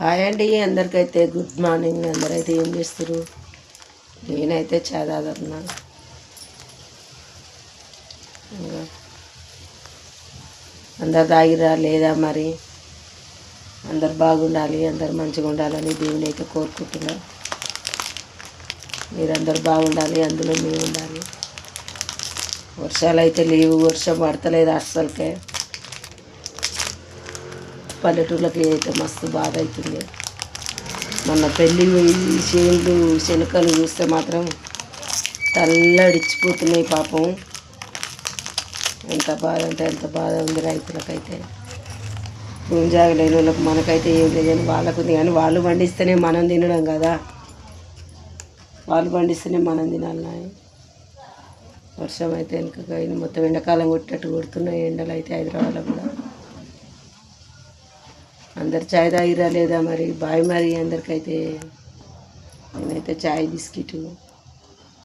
Hi అండి, అందరికైతే good morning. అందరైతే ఏం చేస్తారు? నేనైతే చాయ్ తాగుతున్నా. ఇంకా అందరు తాగిరా లేదా? మరి అందరు బాగుండాలి, అందరు మంచిగా ఉండాలని దేవుని అయితే కోరుకుంటున్నా. మీరందరూ బాగుండాలి, అందులో మేము ఉండాలి. వర్షాలు అయితే లేవు, వర్షం పడతలేదు అస్సలకే. పల్లెటూళ్ళకి అయితే మస్తు బాధ అవుతుంది. మొన్న పెళ్ళి చేనులు శనకలు చూస్తే మాత్రం తల్లడిచ్చిపోతున్నాయి పాపం. ఎంత బాధ అంటే ఎంత బాధ ఉంది రైతులకైతే. భూమి జాగలేని వాళ్ళకి మనకైతే ఏం లేదని వాళ్ళకు ఉంది, కానీ వాళ్ళు పండిస్తేనే మనం తినడం కదా. వాళ్ళు పండిస్తేనే మనం తినాలి. వర్షం అయితే వెనుక మొత్తం ఎండాకాలం కొట్టేట్టు కొడుతున్నాయి ఎండలు అయితే హైదరాబాద్లో కూడా. అందరు చాయ్ తాగిరా లేదా? మరి బాయ్. మరి అందరికైతే నేనైతే చాయ్ బిస్కెట్